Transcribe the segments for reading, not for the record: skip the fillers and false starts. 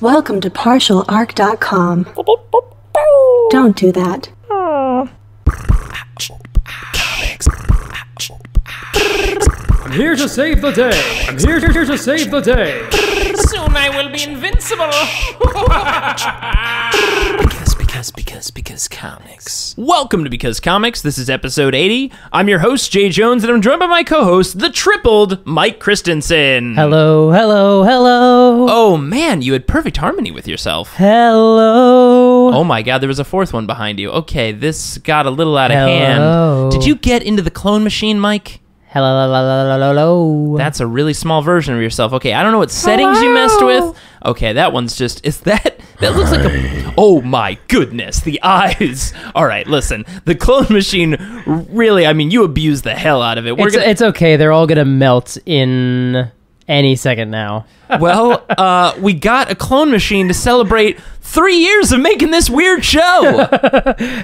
Welcome to partialarc.com. Don't do that. I'm here to save the day. I'm here to save the day. Soon I will be invincible. Because comics. Welcome to Because Comics. This is episode 80. I'm your host, Jay Jones, and I'm joined by my co-host, the tripled Mike Christensen. Hello, hello, hello. Oh man, you had perfect harmony with yourself. Hello. Oh my god, there was a fourth one behind you. Okay, this got a little out of Hello. hand. Did you get into the clone machine, Mike? Hello. That's a really small version of yourself. Okay, I don't know what settings you messed with. Okay, that one's just, that looks like a, oh my goodness, the eyes. All right, listen, the clone machine, really, I mean, you abuse the hell out of it. It's okay, they're all gonna melt in any second now. Well, we got a clone machine to celebrate 3 years of making this weird show.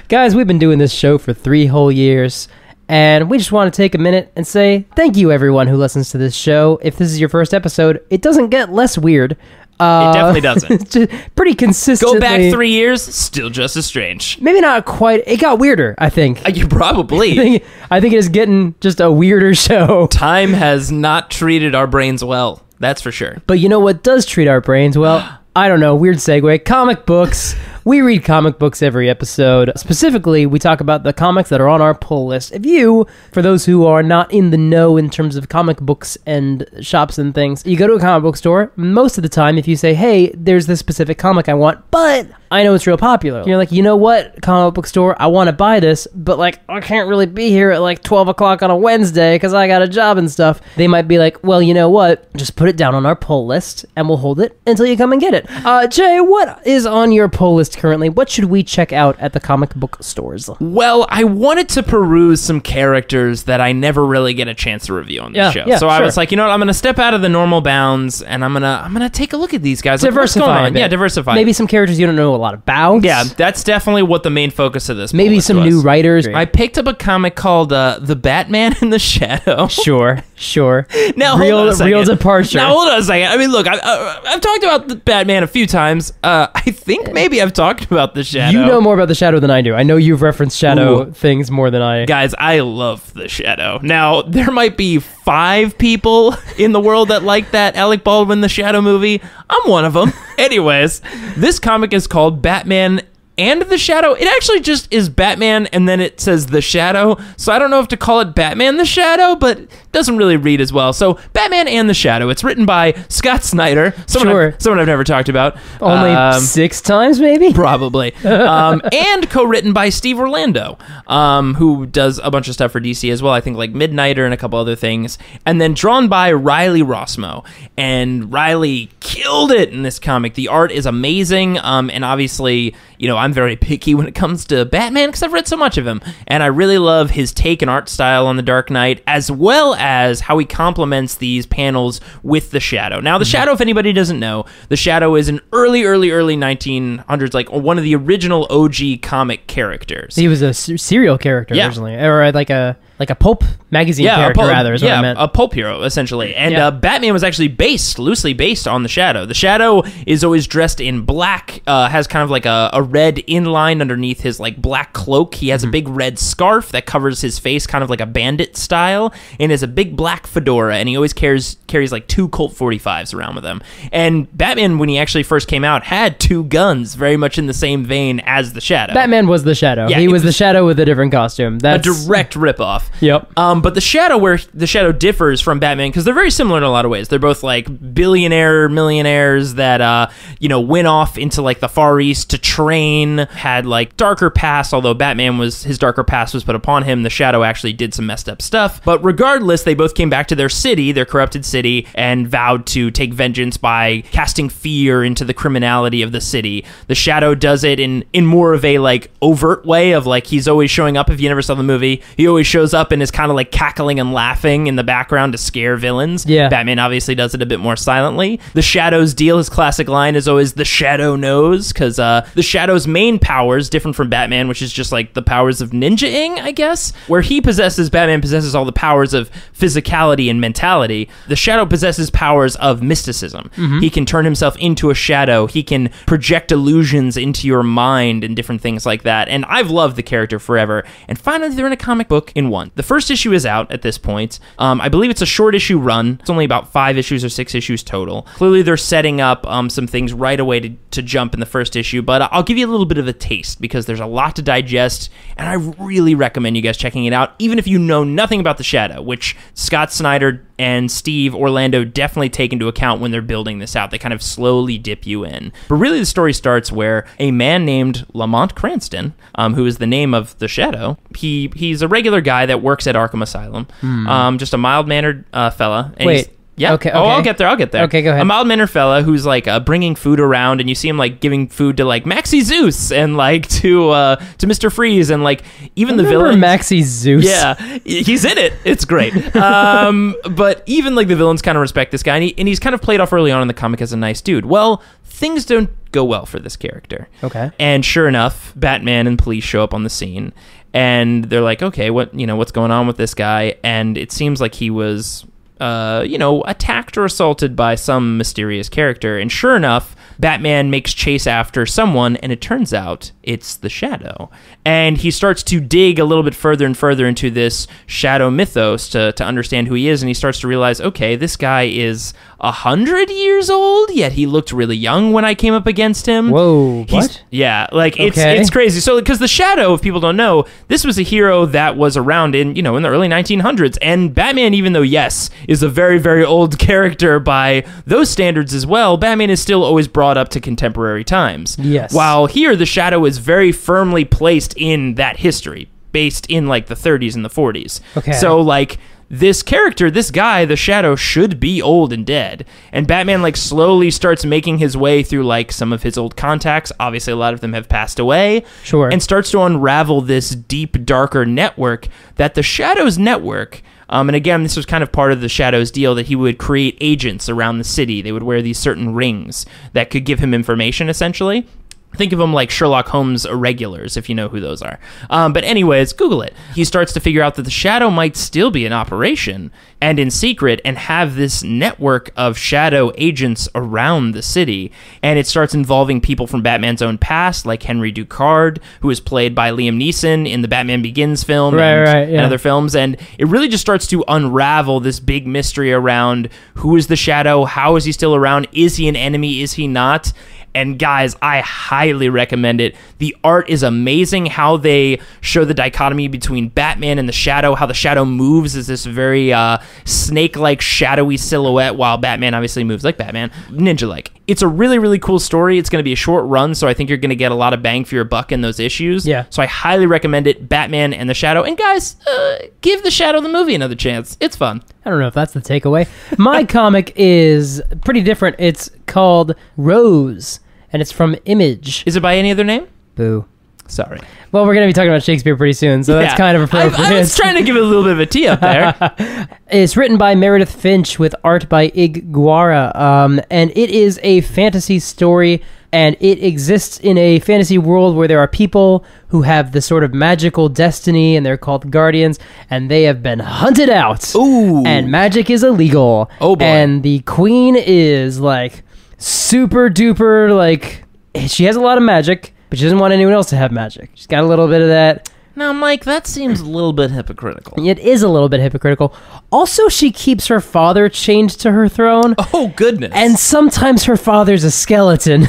Guys, we've been doing this show for 3 whole years. And we just want to take a minute and say thank you, everyone who listens to this show. If this is your first episode, it doesn't get less weird. It definitely doesn't. It's just pretty consistently. Go back 3 years, still just as strange. Maybe not quite. It got weirder, I think. You probably. I think it is getting just a weirder show. Time has not treated our brains well. That's for sure. But you know what does treat our brains well? I don't know, weird segue. Comic books. We read comic books every episode. Specifically, we talk about the comics that are on our pull list. If you, for those who are not in the know in terms of comic books and shops and things, you go to a comic book store, most of the time if you say, hey, there's this specific comic I want, but I know it's real popular. You're like, you know what, comic book store, I want to buy this, but like, I can't really be here at like 12 o'clock on a Wednesday because I got a job and stuff. They might be like, well, you know what, just put it down on our pull list and we'll hold it until you come and get it. Jay, what is on your pull list currently? What should we check out at the comic book stores? Well, I wanted to peruse some characters that I never really get a chance to review on the show. So I was like, you know what, I'm going to step out of the normal bounds and I'm gonna take a look at these guys. Diversify. Like, what's going on? Yeah, diversify. Maybe some characters you don't know a lot about. Yeah, that's definitely what the main focus of this Maybe some new writers. I picked up a comic called The Batman in the Shadow. Sure. Now, real departure. Now, hold on a second. I mean, look, I've talked about the Batman a few times. I think maybe I've talked about the Shadow. You know more about the Shadow than I do. I know you've referenced Shadow things more than I. Guys, I love the Shadow. Now, there might be 5 people in the world that like that Alec Baldwin The Shadow movie. I'm one of them. Anyways, this comic is called Batman and the Shadow. It actually just is Batman and then it says The Shadow. So I don't know if to call it Batman the Shadow, but it doesn't really read as well. So Batman and the Shadow. It's written by Scott Snyder. Someone I've never talked about. Only 6 times, maybe? Probably. And co-written by Steve Orlando, who does a bunch of stuff for DC as well. I think like Midnighter and a couple other things. And then drawn by Riley Rossmo. And Riley killed it in this comic. The art is amazing. And obviously, you know, I'm very picky when it comes to Batman because I've read so much of him. And I really love his take and art style on The Dark Knight, as well as how he complements these panels with the Shadow. Now, the Shadow, if anybody doesn't know, the Shadow is an early 1900s, like one of the original OG comic characters. He was a serial character originally, or like a pulp magazine character, rather, is what I meant. A pulp hero, essentially. And Batman was actually loosely based on the Shadow. The Shadow is always dressed in black, has kind of like a red inline underneath his like black cloak. He has a big red scarf that covers his face, kind of like a bandit style, and has a big black fedora, and he always carries like 2 Colt 45s around with him. And Batman, when he actually first came out, had 2 guns, very much in the same vein as the Shadow. Batman was the Shadow. Yeah, he was the Shadow with a different costume. That's a direct ripoff. Yep. But the Shadow, where the Shadow differs from Batman, because they're very similar in a lot of ways. They're both like billionaire millionaires that went off into like the Far East to train, had like darker past, although his darker past was put upon him. The Shadow actually did some messed up stuff. But regardless, they both came back to their city, their corrupted city, and vowed to take vengeance by casting fear into the criminality of the city. The Shadow does it in more of a like overt way of like he's always showing up. If you never saw the movie, he always shows shows up and is kind of like cackling and laughing in the background to scare villains. Yeah. Batman obviously does it a bit more silently. The Shadow's deal, his classic line is always the Shadow knows, because the Shadow's main powers, different from Batman, which is just like the powers of ninja-ing, I guess, where Batman possesses all the powers of physicality and mentality. The Shadow possesses powers of mysticism. He can turn himself into a shadow. He can project illusions into your mind and different things like that. And I've loved the character forever. And finally, they're in a comic book in one. The first issue is out at this point. I believe it's a short issue run. It's only about 5 issues or 6 issues total. Clearly, they're setting up some things right away to jump in the first issue, but I'll give you a little bit of a taste because there's a lot to digest, and I really recommend you guys checking it out, even if you know nothing about the Shadow, which Scott Snyder and Steve Orlando definitely take into account when they're building this out. They kind of slowly dip you in. But really, the story starts where a man named Lamont Cranston, who is the name of the Shadow, he's a regular guy that works at Arkham Asylum, just a mild-mannered fella. And Wait. Yeah. Okay. Oh, I'll get there. Okay, go ahead. A mild-mannered fella who's like bringing food around, and you see him like giving food to like Maxie Zeus and like to Mr. Freeze and like even the villains. Maxie Zeus. Yeah, he's in it. It's great. But even like the villains kind of respect this guy, and he's kind of played off early on in the comic as a nice dude. Well, things don't go well for this character. Okay. And sure enough, Batman and police show up on the scene, and they're like, okay, what's going on with this guy? And it seems like he was attacked or assaulted by some mysterious character. And sure enough, Batman makes chase after someone, and it turns out it's the Shadow. And he starts to dig a little bit further and further into this Shadow mythos to understand who he is, and he starts to realize, okay, this guy is 100 years old, yet he looked really young when I came up against him. Whoa, what? Yeah, like, it's crazy. So, because the Shadow, if people don't know, this was a hero that was around in the early 1900s, and Batman, even though, yes, is a very, very old character by those standards as well, Batman is still always brought up to contemporary times. Yes. While here, the Shadow is very firmly placed in that history, based in, like, the 30s and the 40s. Okay. So, like, this character, this guy, the Shadow, should be old and dead. And Batman, like, slowly starts making his way through, like, some of his old contacts. Obviously, a lot of them have passed away. Sure. And starts to unravel this deep, darker network that the Shadow's network... and again, this was kind of part of the Shadow's deal, that he would create agents around the city. They would wear these certain rings that could give him information, essentially. Think of them like Sherlock Holmes irregulars, if you know who those are. But anyways, Google it. He starts to figure out that the Shadow might still be in operation and in secret and have this network of Shadow agents around the city. And it starts involving people from Batman's own past, like Henry Ducard, who is played by Liam Neeson in the Batman Begins film and other films. And it really just starts to unravel this big mystery around who is the Shadow, how is he still around, is he an enemy, is he not? And guys, I highly recommend it. The art is amazing, how they show the dichotomy between Batman and the Shadow, how the Shadow moves as this very snake-like, shadowy silhouette, while Batman obviously moves like Batman, ninja-like. It's a really, really cool story. It's going to be a short run, so I think you're going to get a lot of bang for your buck in those issues. Yeah. So I highly recommend it, Batman and the Shadow. And guys, give the Shadow the movie another chance. It's fun. I don't know if that's the takeaway. My comic is pretty different. It's called Rose, and it's from Image. Is it by any other name? Boo. Sorry. Well, we're going to be talking about Shakespeare pretty soon, so that's kind of appropriate. I was trying to give it a little bit of a tee up there. It's written by Meredith Finch with art by Guara, and it is a fantasy story, and it exists in a fantasy world where there are people who have this sort of magical destiny, and they're called guardians, and they have been hunted out. Ooh. And magic is illegal. Oh, boy. And the queen is, like, super duper, like, she has a lot of magic, but she doesn't want anyone else to have magic. She's got a little bit of that. Now, Mike, that seems a little bit hypocritical. It is a little bit hypocritical. Also, she keeps her father chained to her throne. Oh, goodness. And sometimes her father's a skeleton.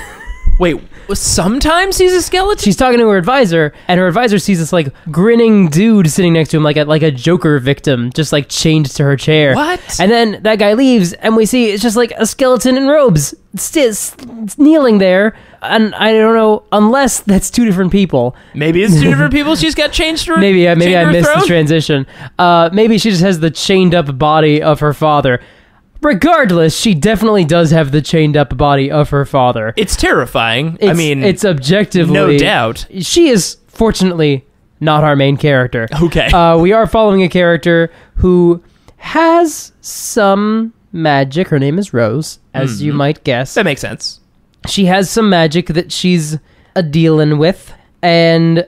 Wait, sometimes he's a skeleton? She's talking to her advisor, and her advisor sees this, like, grinning dude sitting next to him, like a Joker victim, just, like, chained to her chair. What? And then that guy leaves, and we see it's just, like, a skeleton in robes. It's kneeling there, and I don't know, unless that's two different people. Maybe it's two different people she's got changed to her Maybe I missed throne? the transition. Maybe she just has the chained up body of her father. Regardless, she definitely does have the chained up body of her father. It's terrifying. It's objectively... No doubt. She is, fortunately, not our main character. Okay. We are following a character who has some magic. Her name is Rose, as you might guess. That makes sense. She has some magic that she's dealing with, and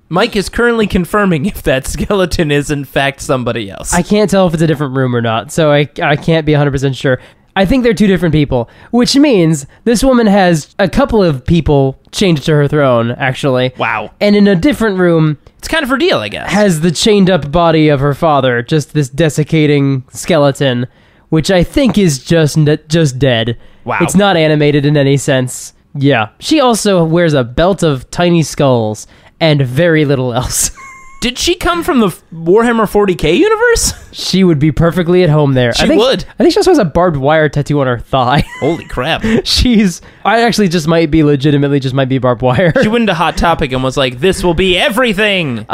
Mike is currently confirming if that skeleton is in fact somebody else. I can't tell if it's a different room or not, so I can't be 100% sure. I think they're two different people, which means this woman has a couple of people chained to her throne, actually. Wow. And in a different room, It's kind of her deal, I guess. has the chained up body of her father, just this desiccating skeleton, which I think is just dead. Wow. It's not animated in any sense. Yeah. She also wears a belt of tiny skulls and very little else. Did she come from the Warhammer 40k universe? She would be perfectly at home there. She would. I think she also has a barbed wire tattoo on her thigh. Holy crap. I actually just might be barbed wire. She went into Hot Topic and was like, this will be everything.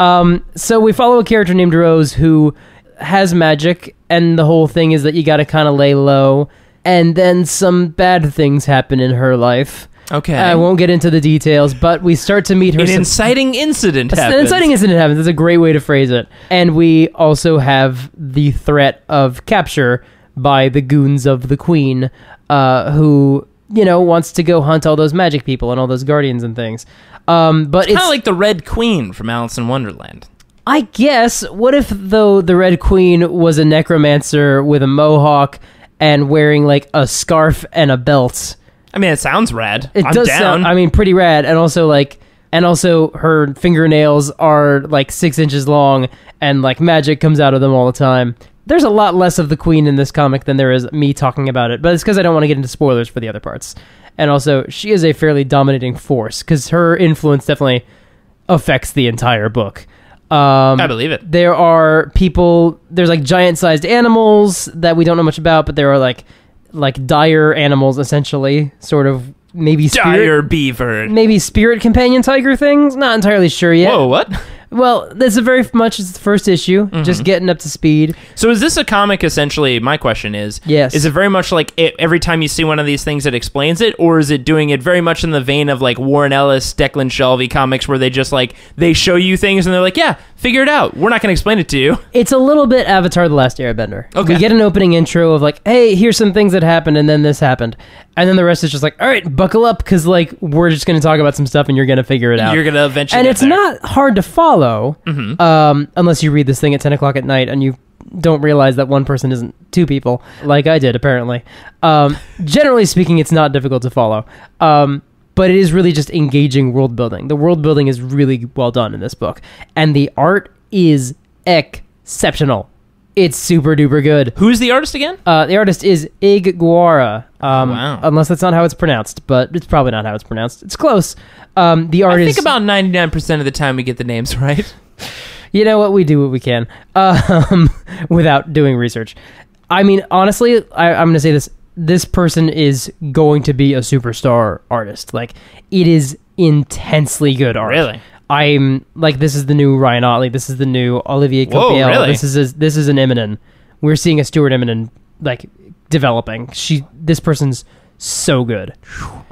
So we follow a character named Rose who has magic, and the whole thing is that you gotta kind of lay low, and then some bad things happen in her life. Okay. I won't get into the details, but we start to meet her. An inciting incident happens. An inciting incident happens. That's a great way to phrase it. And we also have the threat of capture by the goons of the Queen, who, wants to go hunt all those magic people and all those guardians and things. But it's kind of like the Red Queen from Alice in Wonderland. I guess. What if, though, the Red Queen was a necromancer with a mohawk and wearing, like, a scarf and a belt? I mean, it sounds rad. It I'm does down. sound, pretty rad. And also, her fingernails are, like, 6 inches long, and, like, magic comes out of them all the time. There's a lot less of the Queen in this comic than there is me talking about it, but it's because I don't want to get into spoilers for the other parts. And also, she is a fairly dominating force, because her influence definitely affects the entire book. I believe it. There's like giant-sized animals that we don't know much about, but there are like dire animals, essentially, sort of maybe Dire beaver. maybe spirit companion tiger things. Not entirely sure yet. Whoa, what? Well, this is very much it's the first issue, just getting up to speed. So is this a comic, essentially, my question is, Yes. is it very much like every time you see one of these things it explains it, or is it doing it very much in the vein of like Warren Ellis, Declan Shalvey comics where they just like, they show you things and they're like, yeah, figure it out. We're not going to explain it to you. It's a little bit Avatar: The Last Airbender. Okay. We get an opening intro of like, hey, here's some things that happened, and then this happened. And then the rest is just like, all right, buckle up, because like, we're just going to talk about some stuff and you're going to figure it out. You're going to eventually And get it's there. not hard to follow, unless you read this thing at 10 o'clock at night and you don't realize that one person isn't two people, like I did, apparently. Generally speaking, it's not difficult to follow. But it is really just engaging world building. The world building is really well done in this book. And the art is exceptional. It's super duper good. Who's the artist again? The artist is Guara. Wow. Unless that's not how it's pronounced, but it's probably not how it's pronounced. It's close. The art I is... think about 99% of the time we get the names right. You know what? We do what we can without doing research. I mean, honestly, I'm going to say this. This person is going to be a superstar artist. Like, it is intensely good art. Really? I'm like, this is the new Ryan Otley. This is the new Olivier Copiel. Really? This is an Eminem. We're seeing a Stuart Eminem like developing. This person's so good.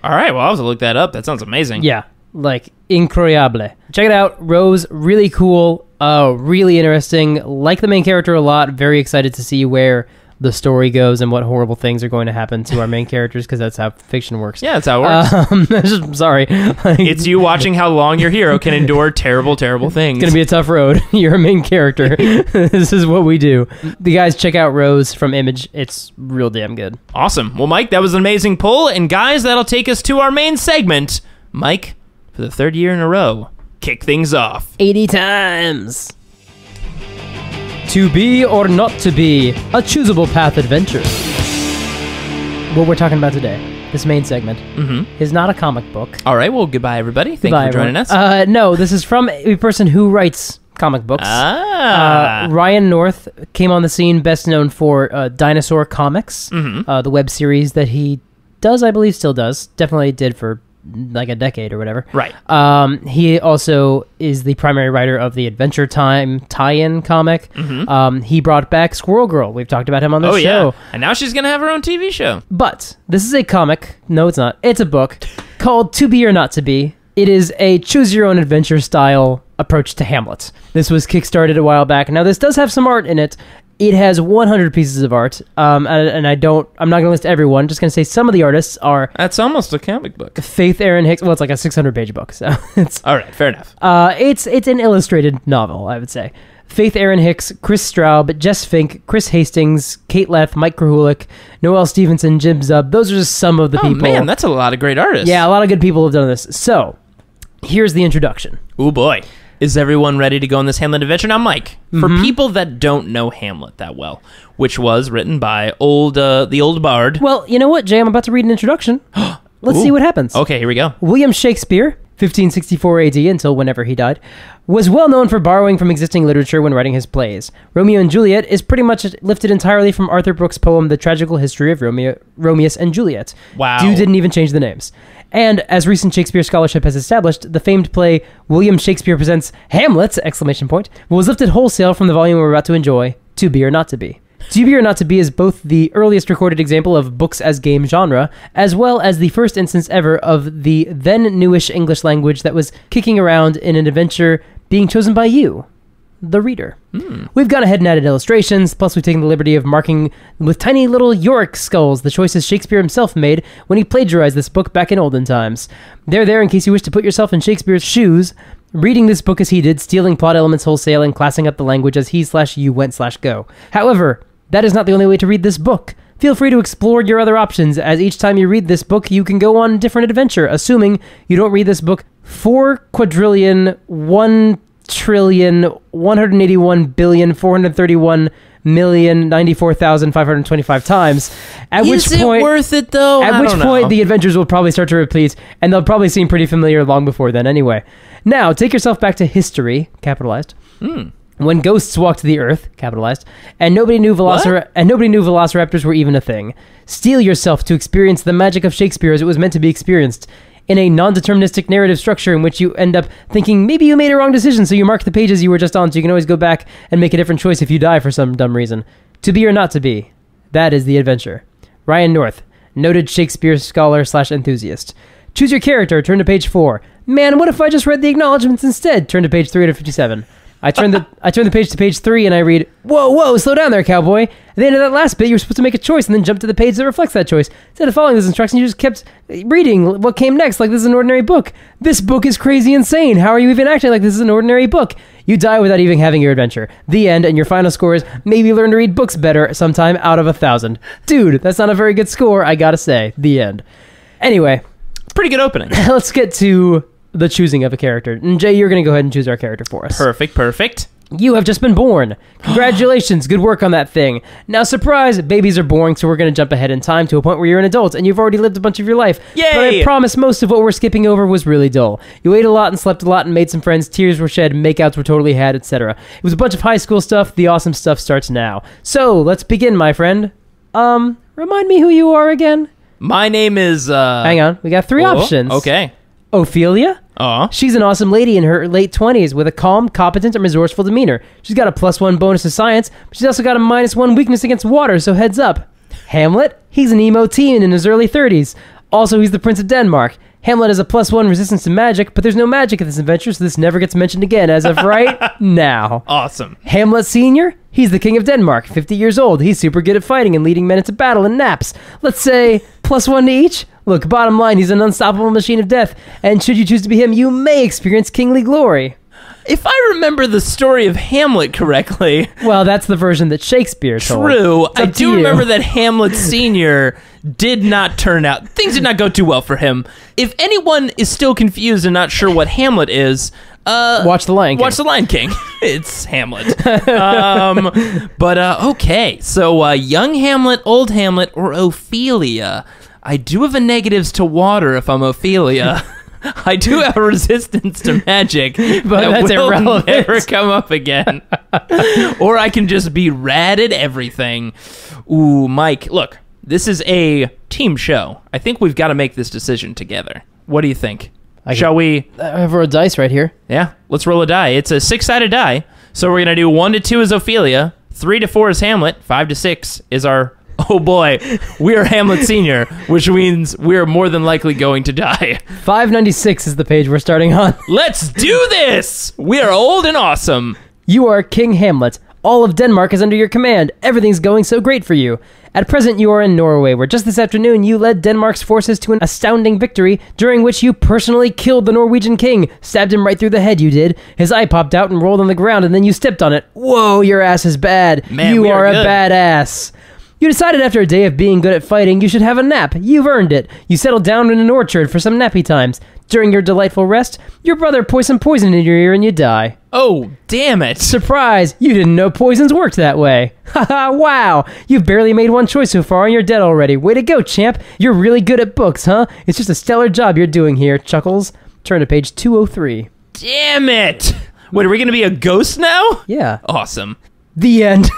All right, well, I'll have to look that up. That sounds amazing. Yeah, like incroyable. Check it out. Rose, really cool, really interesting. Like the main character a lot. Very excited to see where the story goes and what horrible things are going to happen to our main characters, because that's how fiction works. Yeah, that's how it works. Sorry. It's you watching how long your hero can endure terrible, terrible things. It's going to be a tough road. You're a main character. This is what we do. The guys, check out Rose from Image. It's real damn good. Awesome. Well, Mike, that was an amazing pull. And guys, that'll take us to our main segment. Mike, for the third year in a row, kick things off. 80 times. To be or not to be, a choosable path adventure. What we're talking about today, this main segment, is not a comic book. All right, well, goodbye, everybody. Thank you for joining us. No, this is from a person who writes comic books. Ryan North came on the scene, best known for Dinosaur Comics, the web series that he does, I believe still does. Definitely did for like a decade or whatever. Right. He also is the primary writer of the Adventure Time tie-in comic. He brought back Squirrel Girl. We've talked about him on the show. Yeah. And now she's going to have her own TV show. But this is a comic. No, it's not. It's a book called To Be or Not to Be. It is a choose-your-own-adventure style approach to Hamlet. This was kickstarted a while back. Now, this does have some art in it. It has 100 pieces of art, and I'm not going to list everyone. Just going to say some of the artists are... That's almost a comic book. Faith Erin Hicks. Well, it's like a 600-page book, so it's... All right, fair enough. It's an illustrated novel, I would say. Faith Erin Hicks, Chris Straub, Jess Fink, Chris Hastings, Kate Leth, Mike Krahulik, Noel Stevenson, Jim Zub. Those are just some of the people. Oh, man, that's a lot of great artists. Yeah, a lot of good people have done this. So, here's the introduction. Oh, boy. Is everyone ready to go on this Hamlet adventure? Now, Mike, for people that don't know Hamlet that well, which was written by the old bard. Well, you know what, Jay? I'm about to read an introduction. Let's see what happens. Okay, here we go. William Shakespeare, 1564 AD until whenever he died, was well known for borrowing from existing literature when writing his plays. Romeo and Juliet is pretty much lifted entirely from Arthur Brooks' poem The Tragical History of Romeus and Juliet. Wow. Dude didn't even change the names. And as recent Shakespeare scholarship has established, the famed play William Shakespeare Presents Hamlet! Was lifted wholesale from the volume we're about to enjoy, To Be or Not to Be. To Be or Not to Be is both the earliest recorded example of books as game genre, as well as the first instance ever of the then newish English language that was kicking around in an adventure being chosen by you, the reader. We've gone ahead and added illustrations, plus we've taken the liberty of marking with tiny little Yorick skulls the choices Shakespeare himself made when he plagiarized this book back in olden times. They're there in case you wish to put yourself in Shakespeare's shoes, reading this book as he did, stealing plot elements wholesale, and classing up the language as he/you went/go. However, that is not the only way to read this book. Feel free to explore your other options, as each time you read this book, you can go on a different adventure, assuming you don't read this book 4,1,181,431,094,525 times. At which point, worth it though? At which point, the adventures will probably start to repeat, and they'll probably seem pretty familiar long before then anyway. Now, take yourself back to history, capitalized. When ghosts walked the earth, capitalized, and nobody knew velociraptors were even a thing. Steel yourself to experience the magic of Shakespeare as it was meant to be experienced, in a non-deterministic narrative structure in which you end up thinking maybe you made a wrong decision, so you mark the pages you were just on, so you can always go back and make a different choice if you die for some dumb reason. To Be or Not to Be. That is the adventure. Ryan North, noted Shakespeare scholar/enthusiast. Choose your character, turn to page 4. Man, what if I just read the acknowledgments instead? Turn to page 357. I turn the page to page 3 and I read, whoa, slow down there, cowboy. At the end of that last bit, you were supposed to make a choice and then jump to the page that reflects that choice. Instead of following those instructions, you just kept reading what came next like this is an ordinary book. This book is crazy insane. How are you even acting like this is an ordinary book? You die without even having your adventure. The end, and your final score is maybe learn to read books better sometime out of 1,000. Dude, that's not a very good score, I gotta say. The end. Anyway. Pretty good opening. Let's get to the choosing of a character. And Jay, you're going to go ahead and choose our character for us. Perfect. You have just been born. Congratulations. Good work on that thing. Now, surprise, babies are boring, so we're going to jump ahead in time to a point where you're an adult and you've already lived a bunch of your life. Yay! But I promise most of what we're skipping over was really dull. You ate a lot and slept a lot and made some friends, tears were shed, makeouts were totally had, etc. It was a bunch of high school stuff. The awesome stuff starts now. So, let's begin, my friend. Remind me who you are again? My name is, Hang on. We got 3 options. Okay. Ophelia? She's an awesome lady in her late 20s with a calm, competent, and resourceful demeanor. She's got a +1 bonus to science, but she's also got a -1 weakness against water, so heads up. Hamlet? He's an emo teen in his early 30s. Also, he's the Prince of Denmark. Hamlet has a +1 resistance to magic, but there's no magic in this adventure, so this never gets mentioned again as of right now. Awesome. Hamlet Sr.? He's the King of Denmark, 50 years old. He's super good at fighting and leading men into battle and naps. Let's say +1 to each? Look, bottom line, he's an unstoppable machine of death, and should you choose to be him, you may experience kingly glory. If I remember the story of Hamlet correctly... Well, that's the version that Shakespeare told. True. I do remember that Hamlet Sr. did not turn out... Things did not go too well for him. If anyone is still confused and not sure what Hamlet is... watch The Lion King. Watch The Lion King. It's Hamlet. Okay. So, young Hamlet, old Hamlet, or Ophelia. I do have a negatives to water if I'm Ophelia. I do have a resistance to magic, but that's will irrelevant. never come up again. Or I can just be rad at everything. Ooh, Mike, look, this is a team show. I think we've got to make this decision together. What do you think? Shall we? I have a dice right here. Yeah, let's roll a die. It's a 6-sided die. So we're going to do 1 to 2 is Ophelia, 3 to 4 is Hamlet, 5 to 6 is our Oh boy, we are Hamlet Sr., which means we are more than likely going to die. 596 is the page we're starting on. Let's do this! We are old and awesome. You are King Hamlet. All of Denmark is under your command. Everything's going so great for you. At present, you are in Norway, where just this afternoon you led Denmark's forces to an astounding victory, during which you personally killed the Norwegian king. Stabbed him right through the head, you did. His eye popped out and rolled on the ground, and then you stepped on it. Whoa, your ass is bad. Man, you we are a good. badass. You decided after a day of being good at fighting, you should have a nap. You've earned it. You settled down in an orchard for some nappy times. During your delightful rest, your brother pours some poison in your ear and you die. Oh, damn it. Surprise! You didn't know poisons worked that way. Haha, wow! You've barely made one choice so far and you're dead already. Way to go, champ! You're really good at books, huh? It's just a stellar job you're doing here, Chuckles. Turn to page 203. Damn it. Wait, are we going to be a ghost now? Yeah. Awesome. The end.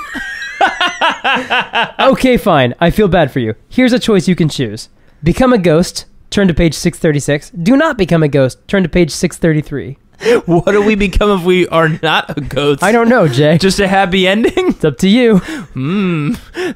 Okay, fine. I feel bad for you. Here's a choice you can choose. Become a ghost. Turn to page 636. Do not become a ghost. Turn to page 633. What do we become if we are not a ghost? I don't know, Jay. Just a happy ending? It's up to you.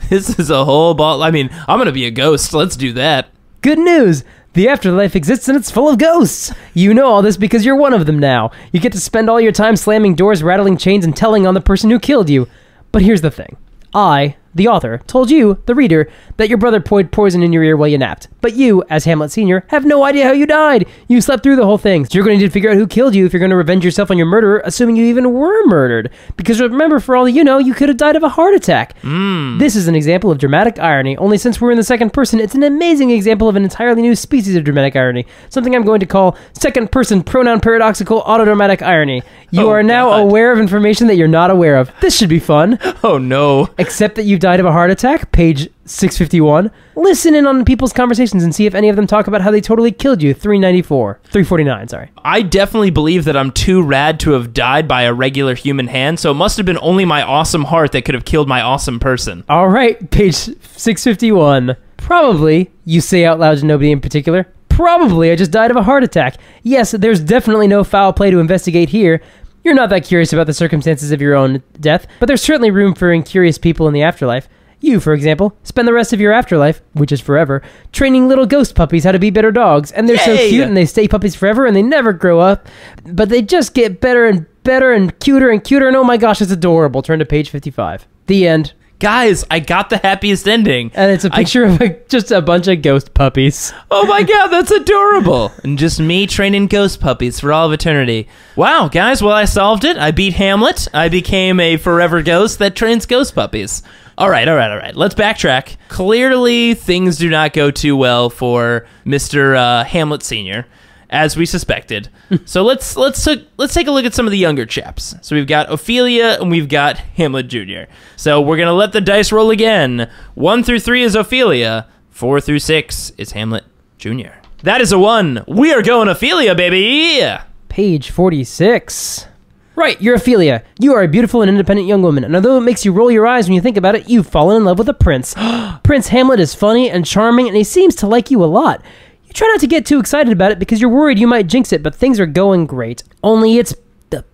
This is a whole ball. I mean, I'm going to be a ghost. Let's do that. Good news! The afterlife exists and it's full of ghosts! You know all this because you're one of them now. You get to spend all your time slamming doors, rattling chains, and telling on the person who killed you. But here's the thing. I, the author, told you, the reader, that your brother poured poison in your ear while you napped. But you, as Hamlet Sr., have no idea how you died. You slept through the whole thing. So you're going to need to figure out who killed you if you're going to revenge yourself on your murderer, assuming you even were murdered. Because remember, for all you know, you could have died of a heart attack. This is an example of dramatic irony, only since we're in the second person, it's an amazing example of an entirely new species of dramatic irony. Something I'm going to call second person pronoun paradoxical autodramatic irony. You are now aware of information that you're not aware of. This should be fun. Oh, no. Except that you've died of a heart attack, page 651. Listen in on people's conversations and see if any of them talk about how they totally killed you, 349, sorry. I definitely believe that I'm too rad to have died by a regular human hand, so it must have been only my awesome heart that could have killed my awesome person. All right, page 651. Probably, you say out loud to nobody in particular, probably I just died of a heart attack. Yes, there's definitely no foul play to investigate here. You're not that curious about the circumstances of your own death, but there's certainly room for incurious people in the afterlife. You, for example, spend the rest of your afterlife, which is forever, training little ghost puppies how to be better dogs. And they're so cute and they stay puppies forever and they never grow up. But they just get better and better and cuter and oh my gosh, it's adorable. Turn to page 55. The end. Guys, I got the happiest ending. And it's a picture of just a bunch of ghost puppies. Oh my god, that's adorable. And just me training ghost puppies for all of eternity. Wow, guys, well, I solved it. I beat Hamlet. I became a forever ghost that trains ghost puppies. All right. Let's backtrack. Clearly, things do not go too well for Mr. Hamlet Sr., as we suspected. So let's take a look at some of the younger chaps. So we've got Ophelia and we've got Hamlet Jr. So we're going to let the dice roll again. 1 through 3 is Ophelia. 4 through 6 is Hamlet Jr. That is a 1. We are going Ophelia, baby! Page 46. Right, you're Ophelia. You are a beautiful and independent young woman, and although it makes you roll your eyes when you think about it, you've fallen in love with a prince. Prince Hamlet is funny and charming, and he seems to like you a lot. You try not to get too excited about it because you're worried you might jinx it, but things are going great. Only it's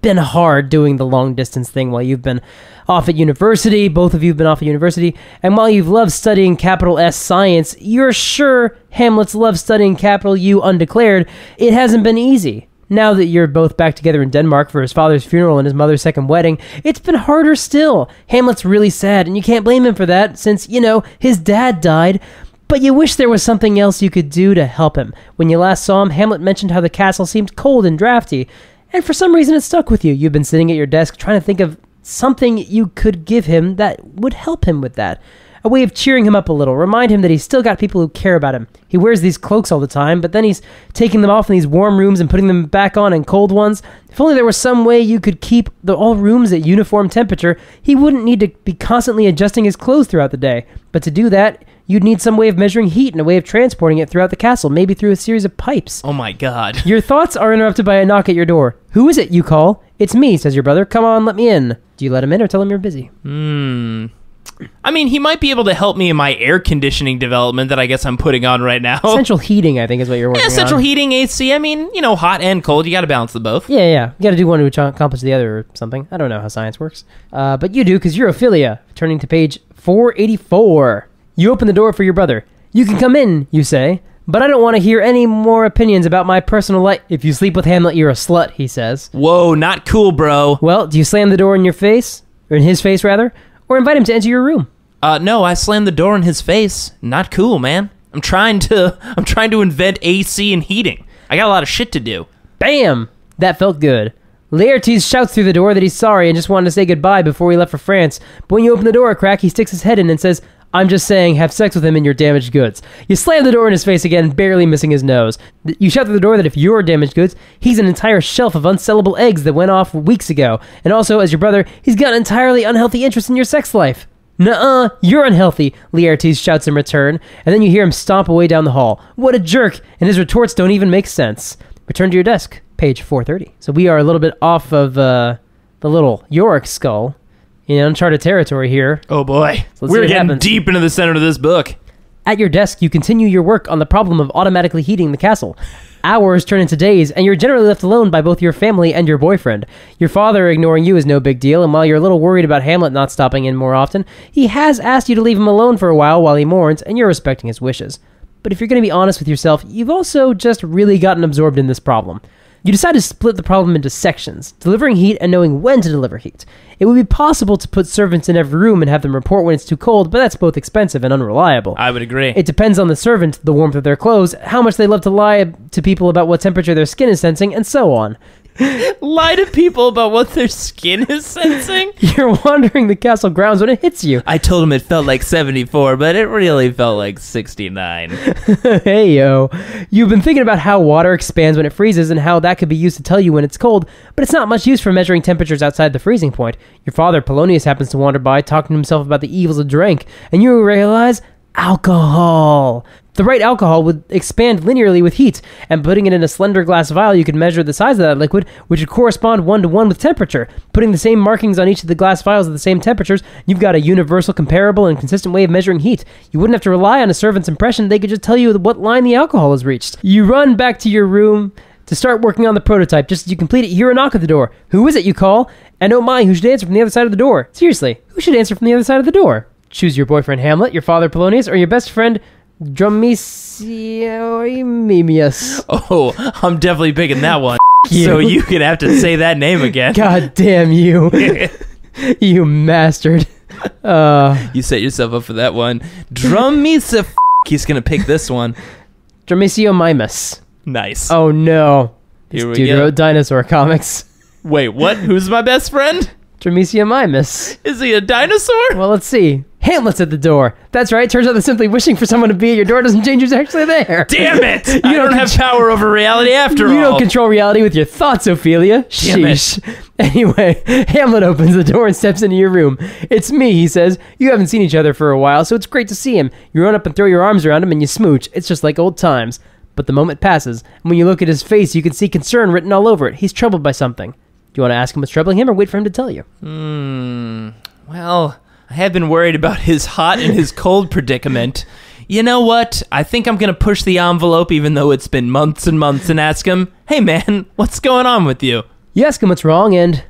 been hard doing the long-distance thing while you've been off at university. Both of you have been off at university, and while you've loved studying capital S science, you're sure Hamlet's loved studying capital U undeclared. It hasn't been easy. Now that you're both back together in Denmark for his father's funeral and his mother's second wedding, it's been harder still. Hamlet's really sad, and you can't blame him for that since, his dad died. But you wish there was something else you could do to help him. When you last saw him, Hamlet mentioned how the castle seemed cold and drafty, and for some reason it stuck with you. You've been sitting at your desk trying to think of something you could give him that would help him with that. A way of cheering him up a little. Remind him that he's still got people who care about him. He wears these cloaks all the time, but then he's taking them off in these warm rooms and putting them back on in cold ones. If only there was some way you could keep all rooms at uniform temperature, he wouldn't need to be constantly adjusting his clothes throughout the day. But to do that, you'd need some way of measuring heat and a way of transporting it throughout the castle, maybe through a series of pipes. Oh my god. Your thoughts are interrupted by a knock at your door. Who is it, you call? It's me, says your brother. Come on, let me in. Do you let him in or tell him you're busy? I mean, he might be able to help me in my air conditioning development that I guess I'm putting on right now. Central heating, I think, is what you're working on. Yeah, central heating, AC. I mean, hot and cold. You got to balance the both. Yeah. You got to do one to accomplish the other or something. I don't know how science works. But you do, because you're Ophelia. Turning to page 484. You open the door for your brother. You can come in, you say, but I don't want to hear any more opinions about my personal life. If you sleep with Hamlet, you're a slut, he says. Whoa, not cool, bro. Well, do you slam the door in your face? Or in his face, rather? Or invite him to enter your room? No, I slammed the door in his face. Not cool, man. I'm trying to invent AC and heating. I got a lot of shit to do. Bam! That felt good. Laertes shouts through the door that he's sorry and just wanted to say goodbye before he left for France. But when you open the door a crack, he sticks his head in and says, I'm just saying, have sex with him in your damaged goods. You slam the door in his face again, barely missing his nose. You shout through the door that if you're damaged goods, he's an entire shelf of unsellable eggs that went off weeks ago. And also, as your brother, he's got an entirely unhealthy interest in your sex life. Nuh-uh, you're unhealthy, Laertes shouts in return, and then you hear him stomp away down the hall. What a jerk, and his retorts don't even make sense. Return to your desk, page 430. So we are a little bit off of the little Yorick skull in uncharted territory here. Oh boy, So let's see we're what getting happens. deep into the center of this book. At your desk, you continue your work on the problem of automatically heating the castle. Hours turn into days, and you're generally left alone by both your family and your boyfriend. Your father ignoring you is no big deal, and while you're a little worried about Hamlet not stopping in more often, he has asked you to leave him alone for a while he mourns, and you're respecting his wishes. But if you're going to be honest with yourself, you've also just really gotten absorbed in this problem. You decide to split the problem into sections, delivering heat and knowing when to deliver heat. It would be possible to put servants in every room and have them report when it's too cold, but that's both expensive and unreliable. I would agree. It depends on the servant, the warmth of their clothes, how much they love to lie to people about what temperature their skin is sensing, and so on. Lie to people about what their skin is sensing? You're wandering the castle grounds when it hits you. I told him it felt like 74, but it really felt like 69. Hey, yo. You've been thinking about how water expands when it freezes and how that could be used to tell you when it's cold, but it's not much use for measuring temperatures outside the freezing point. Your father, Polonius, happens to wander by talking to himself about the evils of drink, and you realize alcohol. The right alcohol would expand linearly with heat, and putting it in a slender glass vial, you could measure the size of that liquid, which would correspond 1-to-1 with temperature. Putting the same markings on each of the glass vials at the same temperatures, you've got a universal, comparable, and consistent way of measuring heat. You wouldn't have to rely on a servant's impression. They could just tell you what line the alcohol has reached. You run back to your room to start working on the prototype. Just as you complete it, you hear a knock at the door. Who is it, you call? And oh my, who should answer from the other side of the door? Seriously, who should answer from the other side of the door? Choose your boyfriend Hamlet, your father Polonius, or your best friend Dromisius. Oh, I'm definitely picking that one. You. So you could have to say that name again. God damn you. You bastard. You set yourself up for that one. Drumisa. He's gonna pick this one. Dromisiomymus. Nice. Oh no. This Here we dude go. wrote dinosaur comics. Wait, what? Who's my best friend? Dromisiomymus. Is he a dinosaur? Well, let's see. Hamlet's at the door. That's right. Turns out that simply wishing for someone to be at your door doesn't change who's actually there. Damn it! I don't have power over reality after all. You don't control reality with your thoughts, Ophelia. Damn it. Sheesh. Anyway, Hamlet opens the door and steps into your room. It's me, he says. You haven't seen each other for a while, so it's great to see him. You run up and throw your arms around him and you smooch. It's just like old times. But the moment passes, and when you look at his face, you can see concern written all over it. He's troubled by something. Do you want to ask him what's troubling him or wait for him to tell you? Well, I have been worried about his hot and his cold predicament. You know what? I think I'm going to push the envelope even though it's been months and months and ask him, hey man, what's going on with you? You ask him what's wrong and...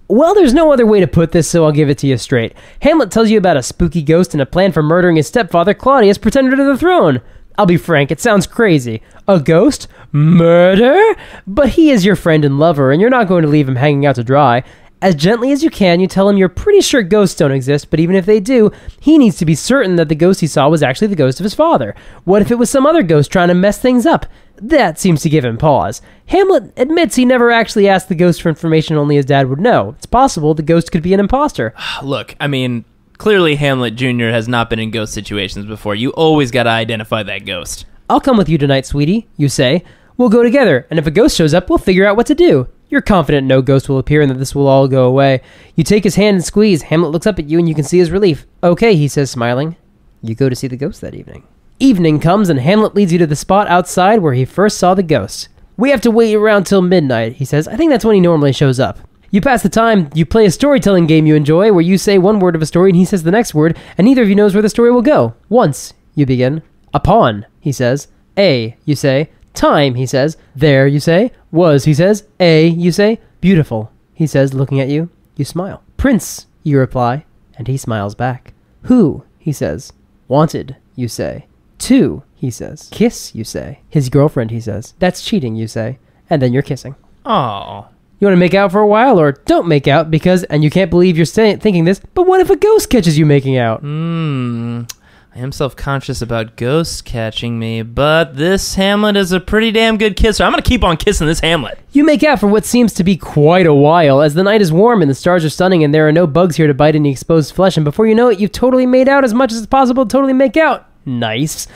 Well, there's no other way to put this, so I'll give it to you straight. Hamlet tells you about a spooky ghost and a plan for murdering his stepfather, Claudius, pretender to the throne. I'll be frank, it sounds crazy. A ghost? Murder? But he is your friend and lover, and you're not going to leave him hanging out to dry. As gently as you can, you tell him you're pretty sure ghosts don't exist, but even if they do, he needs to be certain that the ghost he saw was actually the ghost of his father. What if it was some other ghost trying to mess things up? That seems to give him pause. Hamlet admits he never actually asked the ghost for information only his dad would know. It's possible the ghost could be an imposter. Look, I mean, clearly Hamlet Jr. has not been in ghost situations before. You always got to identify that ghost. I'll come with you tonight, sweetie, you say. We'll go together, and if a ghost shows up, we'll figure out what to do. You're confident no ghost will appear and that this will all go away. You take his hand and squeeze. Hamlet looks up at you and you can see his relief. Okay, he says, smiling. You go to see the ghost that evening. Evening comes and Hamlet leads you to the spot outside where he first saw the ghost. We have to wait around till midnight, he says. I think that's when he normally shows up. You pass the time, you play a storytelling game you enjoy where you say one word of a story and he says the next word, and neither of you knows where the story will go. Once, you begin. Upon, he says. A, you say. Time, he says. There, you say. Was, he says. A, you say. Beautiful, he says, looking at you. You smile. Prince, you reply, and he smiles back. Who, he says. Wanted, you say. 2, he says. Kiss, you say. His girlfriend, he says. That's cheating, you say. And then you're kissing. Oh. You want to make out for a while, or don't make out because, and you can't believe you're thinking this, but what if a ghost catches you making out? I am self-conscious about ghosts catching me, but this Hamlet is a pretty damn good kisser. I'm going to keep on kissing this Hamlet. You make out for what seems to be quite a while, as the night is warm and the stars are stunning and there are no bugs here to bite any exposed flesh, and before you know it, you've totally made out as much as possible to totally make out. Nice.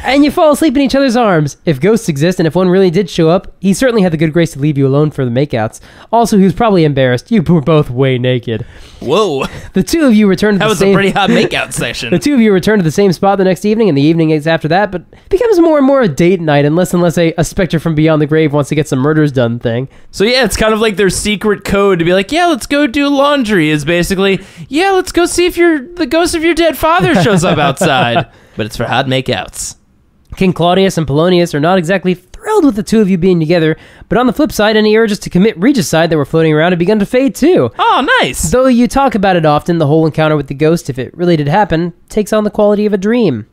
And you fall asleep in each other's arms. If ghosts exist, and if one really did show up, he certainly had the good grace to leave you alone for the makeouts. Also, he was probably embarrassed. You were both way naked. Whoa. The two of you returned to That was a pretty hot makeout session. The two of you return to the same spot the next evening, and the evening is after that, but it becomes more and more a date night, and less a specter from beyond the grave wants to get some murders done thing. So yeah, it's kind of like their secret code to be like, yeah, let's go do laundry is basically, yeah, let's go see if the ghost of your dead father shows up outside. But it's for hot makeouts. King Claudius and Polonius are not exactly thrilled with the two of you being together, but on the flip side, any urges to commit regicide that were floating around have begun to fade too. Oh, nice! Though you talk about it often, the whole encounter with the ghost, if it really did happen, takes on the quality of a dream.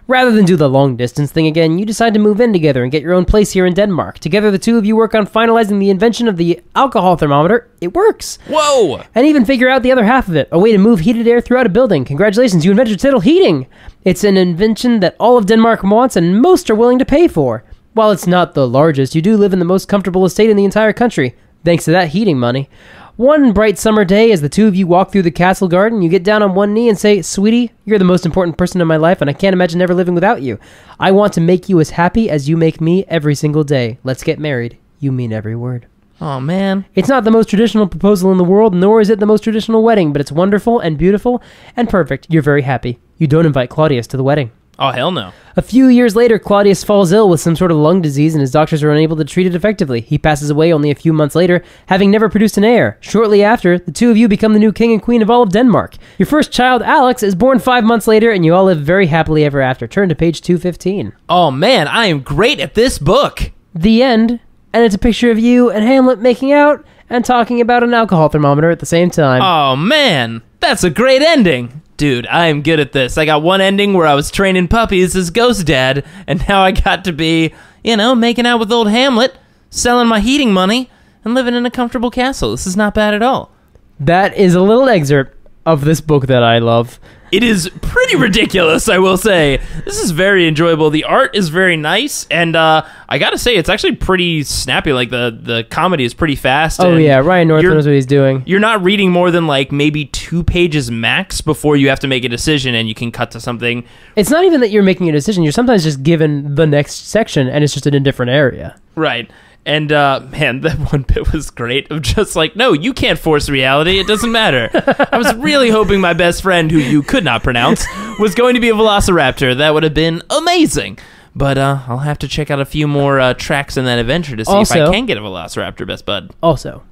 Rather than do the long-distance thing again, you decide to move in together and get your own place here in Denmark. Together, the two of you work on finalizing the invention of the alcohol thermometer. It works! Whoa! And even figure out the other half of it, a way to move heated air throughout a building. Congratulations, you invented tidal heating! It's an invention that all of Denmark wants and most are willing to pay for. While it's not the largest, you do live in the most comfortable estate in the entire country, thanks to that heating money. One bright summer day, as the two of you walk through the castle garden, you get down on one knee and say, "Sweetie, you're the most important person in my life, and I can't imagine ever living without you. I want to make you as happy as you make me every single day. Let's get married." You mean every word. Oh, man. It's not the most traditional proposal in the world, nor is it the most traditional wedding, but it's wonderful and beautiful and perfect. You're very happy. You don't invite Claudius to the wedding. Oh, hell no. A few years later, Claudius falls ill with some sort of lung disease and his doctors are unable to treat it effectively. He passes away only a few months later, having never produced an heir. Shortly after, the two of you become the new king and queen of all of Denmark. Your first child, Alex, is born 5 months later, and you all live very happily ever after. Turn to page 215. Oh, man, I am great at this book. The end. And it's a picture of you and Hamlet making out and talking about an alcohol thermometer at the same time. Oh, man, that's a great ending. Dude, I am good at this. I got one ending where I was training puppies as Ghost Dad, and now I got to be, making out with old Hamlet, selling my heating money, and living in a comfortable castle. This is not bad at all. That is a little excerpt of this book that I love. It is pretty ridiculous, I will say. This is very enjoyable. The art is very nice, and I gotta say, it's actually pretty snappy. Like, the comedy is pretty fast. Oh, yeah, Ryan North knows what he's doing. You're not reading more than, maybe 2 pages max before you have to make a decision, and you can cut to something. It's not even that you're making a decision. You're sometimes just given the next section, and it's just in a different area. Right. And, man, that one bit was great of just no, you can't force reality. It doesn't matter. I was really hoping my best friend, who you could not pronounce, was going to be a velociraptor. That would have been amazing. But I'll have to check out a few more tracks in that adventure to see if I can get a velociraptor, best bud. Also,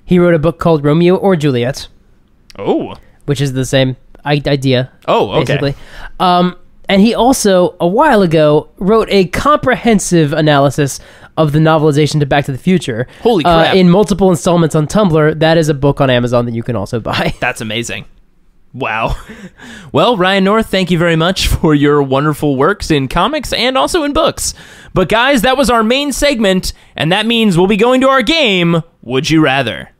he wrote a book called Romeo or Juliet. Oh. Which is the same idea. Oh, okay. Basically. And he also, a while ago, wrote a comprehensive analysis of the novelization to Back to the Future. Holy crap. In multiple installments on Tumblr. That is a book on Amazon that you can also buy. That's amazing. Wow. Well, Ryan North, thank you very much for your wonderful works in comics and also in books. But guys, that was our main segment, and that means we'll be going to our game, Would You Rather?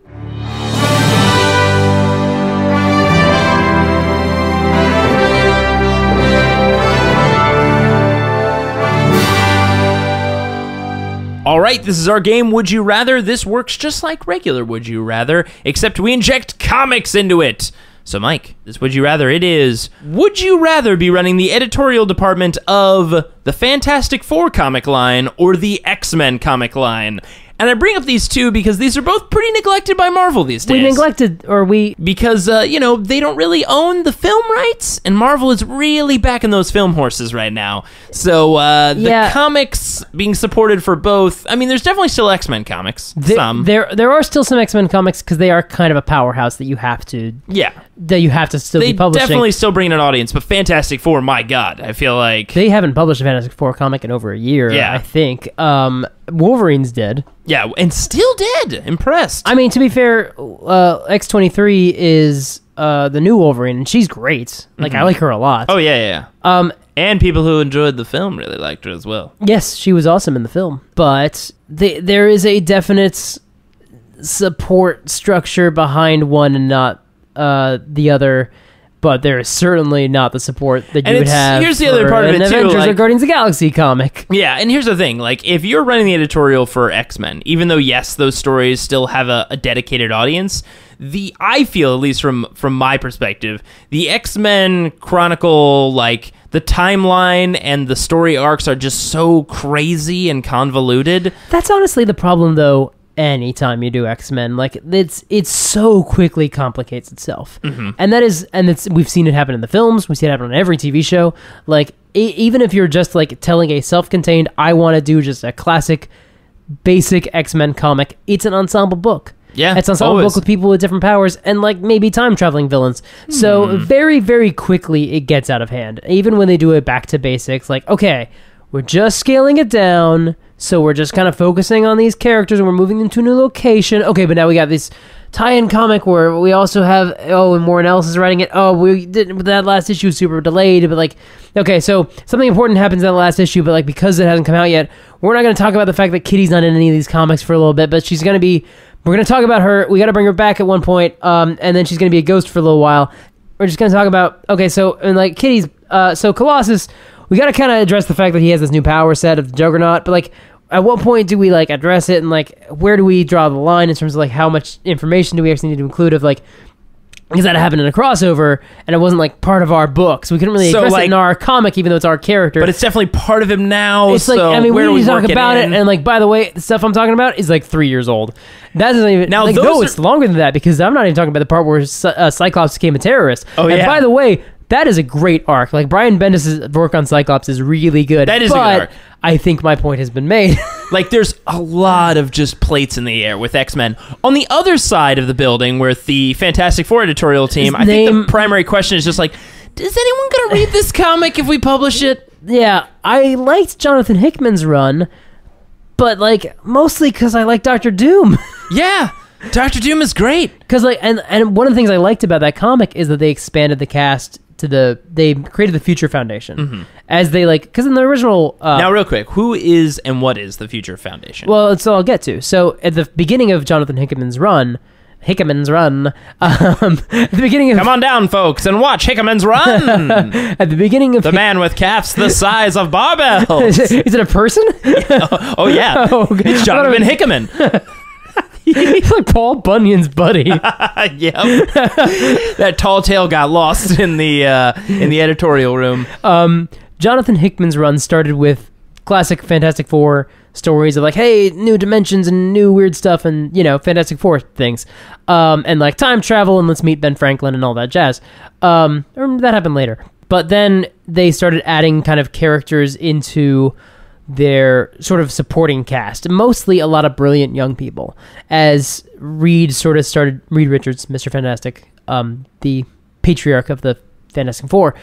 All right, this is our game, Would You Rather. This works just like regular Would You Rather, except we inject comics into it. So, Mike, this Would You Rather, it is, would you rather be running the editorial department of the Fantastic Four comic line or the X-Men comic line? And I bring up these two because these are both pretty neglected by Marvel these days. Because, they don't really own the film rights, and Marvel is really backing those film horses right now. So, the comics being supported for both, I mean, there's definitely still X-Men comics, some. There are still some X-Men comics because they are kind of a powerhouse that you have to... Yeah. That you have to still be publishing. They definitely still bring an audience, but Fantastic Four, my God, I feel like... They haven't published a Fantastic Four comic in over a year, I think. Wolverine's dead. Yeah, and still dead. Impressed. I mean, to be fair, X-23 is the new Wolverine, and she's great. Like, I like her a lot. Oh, yeah. And people who enjoyed the film really liked her as well. Yes, she was awesome in the film. But there is a definite support structure behind one and not the other. But there is certainly not the support that you would have. Here's the other part of it, too. Avengers or Guardians of the Galaxy comic. Yeah, and here's the thing. Like, if you're running the editorial for X-Men, even though, yes, those stories still have a dedicated audience, I feel, at least from my perspective, the X-Men chronicle, like, the timeline and the story arcs are just so crazy and convoluted. That's honestly the problem, though. Anytime you do X-Men, like it so quickly complicates itself, and we've seen it happen in the films. We see it happen on every TV show. Like even if you're just like telling a self-contained, I want to do just a classic, basic X-Men comic, it's an ensemble book. Yeah, it's an ensemble book with people with different powers and like maybe time traveling villains. So very, very quickly it gets out of hand. Even when they do it back to basics, like okay, we're just scaling it down. So we're just kind of focusing on these characters and we're moving them to a new location. Okay, but now we got this tie-in comic where we also have, and Warren Ellis is writing it. We didn't, that last issue was super delayed, but like, okay, so something important happens in that last issue, but like because it hasn't come out yet, we're not going to talk about the fact that Kitty's not in any of these comics for a little bit, but she's going to be, we're going to talk about her. We got to bring her back at one point, and then she's going to be a ghost for a little while. We're just going to talk about, okay, so, and like Kitty's, so Colossus, we got to kind of address the fact that he has this new power set of the Juggernaut, but like, at what point do we like address it and like where do we draw the line in terms of like how much information do we actually need to include of like, because that happened in a crossover and it wasn't like part of our book, so we couldn't really address it in our comic even though it's our character, but it's definitely part of him now. It's like, I mean, we need to talk about it, and like, by the way, the stuff I'm talking about is like 3 years old. That doesn't even now, like, no, it's longer than that, because I'm not even talking about the part where Cyclops became a terrorist. And by the way, that is a great arc. Like, Brian Bendis' work on Cyclops is really good. That is a good arc. I think my point has been made. Like, there's a lot of just plates in the air with X-Men. On the other side of the building, with the Fantastic Four editorial team, I think the primary question is just like, is anyone going to read this comic if we publish it? Yeah, I liked Jonathan Hickman's run, but, like, mostly because I like Dr. Doom. Yeah, Dr. Doom is great. Because, like, and one of the things I liked about that comic is that they expanded the cast they created the Future Foundation as they like, because in the original now real quick, who is and what is the Future Foundation? Well, it's all I'll get to. So at the beginning of Jonathan Hickman's run, at the beginning of, come on down folks and watch Hickman's run. At the beginning of the man with calves the size of barbells. Is it a person? Oh yeah. It's Jonathan Hickman. He's like Paul Bunyan's buddy. Yep. That tall tale got lost in the editorial room. Jonathan Hickman's run started with classic Fantastic Four stories of like, hey, new dimensions and new weird stuff and, you know, Fantastic Four things. And like time travel and let's meet Ben Franklin and all that jazz. Or that happened later. But then they started adding kind of characters into their sort of supporting cast, mostly a lot of brilliant young people, as Reed Richards, Mr. Fantastic, the patriarch of the Fantastic Four,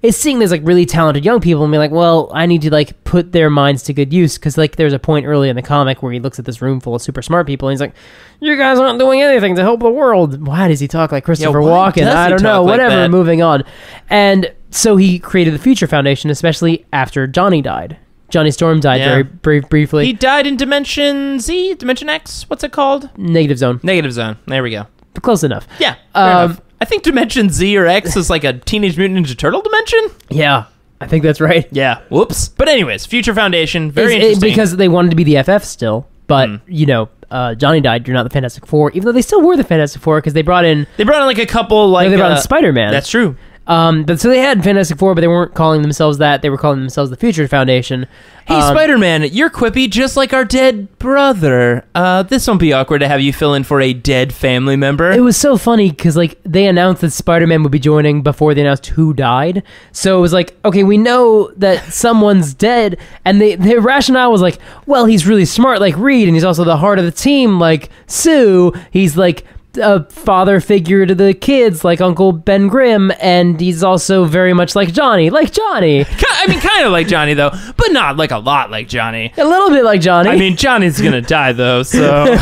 is seeing these like really talented young people and be like, well, I need to like put their minds to good use, because like there's a point early in the comic where he looks at this room full of super smart people and he's like, you guys aren't doing anything to help the world. Why does he talk like Christopher Walken? I don't know, whatever, like moving on. And so he created the Future Foundation, especially after Johnny died. Johnny Storm died very briefly. He died in Dimension Z? Dimension X? What's it called? Negative Zone. Negative Zone. There we go. Close enough. Yeah, fair enough. I think Dimension Z or X is like a Teenage Mutant Ninja Turtle dimension? Yeah, I think that's right. Yeah, whoops. But anyways, Future Foundation, very interesting. Because they wanted to be the FF still, but, you know, Johnny died, you're not the Fantastic Four, even though they still were the Fantastic Four, because they brought in like a couple, like... they brought in Spider-Man. That's true. But so they had Fantastic Four, but they weren't calling themselves that. They were calling themselves the Future Foundation. Hey, Spider-Man, you're quippy just like our dead brother. This won't be awkward to have you fill in for a dead family member. It was so funny because like they announced that Spider-Man would be joining before they announced who died. So it was like, okay, we know that someone's dead, and their rationale was like, well, he's really smart like Reed, and he's also the heart of the team like Sue. He's like a father figure to the kids like Uncle Ben Grimm, and he's also very much like Johnny. I mean, kind of like Johnny though, but not like a lot like Johnny. A little bit like Johnny. I mean, Johnny's gonna die though, so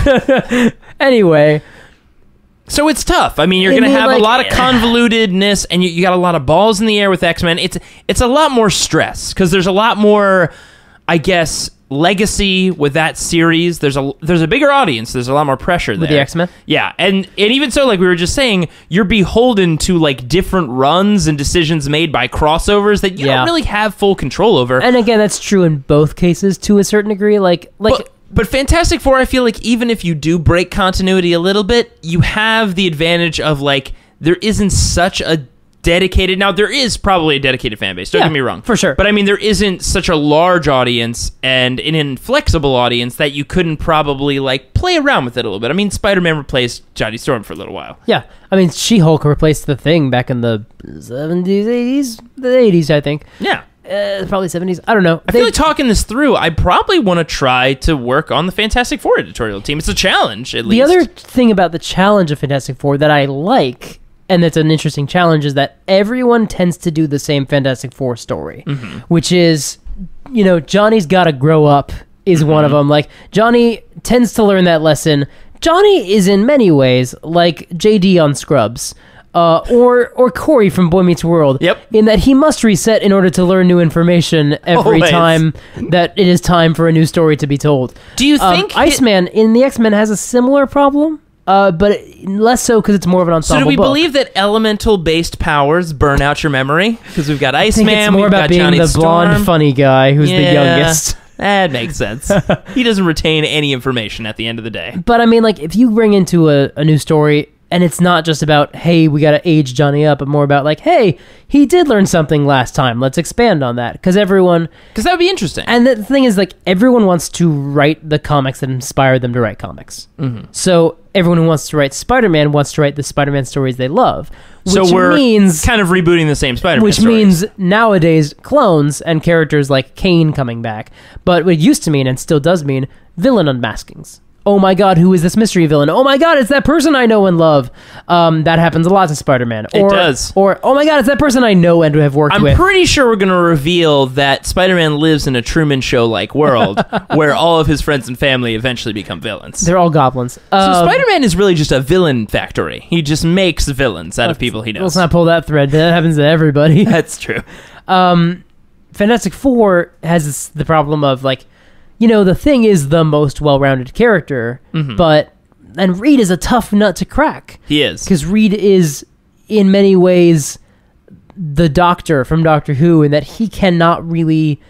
anyway, So it's tough. I mean, you're going to have a lot of convolutedness, and you got a lot of balls in the air with X-Men. It's a lot more stress, because there's a lot more, I guess, legacy with that series. There's a bigger audience. There's a lot more pressure there. With the X-Men? Yeah, and even so, like we were just saying, you're beholden to like different runs and decisions made by crossovers that you don't really have full control over. And again, that's true in both cases to a certain degree. But Fantastic Four, I feel like even if you do break continuity a little bit, you have the advantage of like there isn't such a dedicated. Now there is probably a dedicated fan base. Don't get me wrong, for sure. But I mean, there isn't such a large audience and an inflexible audience that you couldn't probably like play around with it a little bit. I mean, Spider-Man replaced Johnny Storm for a little while. Yeah, I mean, She-Hulk replaced the Thing back in the 70s, 80s, the 80s, I think. Yeah. Probably 70s. I don't know. I feel like talking this through, I probably want to try to work on the Fantastic Four editorial team. It's a challenge, at least. The other thing about the challenge of Fantastic Four that I like, and that's an interesting challenge, is that everyone tends to do the same Fantastic Four story, which is, Johnny's got to grow up is one of them. Like, Johnny tends to learn that lesson. Johnny is in many ways like JD on Scrubs. Or Corey from Boy Meets World. Yep. In that he must reset in order to learn new information every time that it is time for a new story to be told. Do you think Iceman in the X-Men has a similar problem? But less so because it's more of an ensemble So do we book. believe that elemental-based powers burn out your memory? Because we've got I Iceman, think it's more we've about got being Johnny the Storm. blonde funny guy who's the youngest. That makes sense. He doesn't retain any information at the end of the day. But I mean, like, if you bring into a new story, and it's not just about, hey, we got to age Johnny up, but more about, like, hey, he did learn something last time. Let's expand on that. Because that would be interesting. And the thing is, like, everyone wants to write the comics that inspire them to write comics. Mm-hmm. So everyone who wants to write Spider-Man wants to write the Spider-Man stories they love. So we're kind of rebooting the same Spider-Man Which stories. means nowadays clones and characters like Kane coming back. But what it used to mean, and still does mean, villain unmaskings. Oh my god, who is this mystery villain? Oh my god, it's that person I know and love. That happens a lot to Spider-Man. It does. Or, oh my god, it's that person I know and have worked with. I'm pretty sure we're going to reveal that Spider-Man lives in a Truman Show-like world where all of his friends and family eventually become villains. They're all goblins. So Spider-Man is really just a villain factory. He just makes villains out of people he knows. Let's not pull that thread. That happens to everybody. That's true. Fantastic Four has the problem of, like, the Thing is the most well-rounded character, and Reed is a tough nut to crack. He is. Because Reed is, in many ways, the Doctor from Doctor Who, in that he cannot really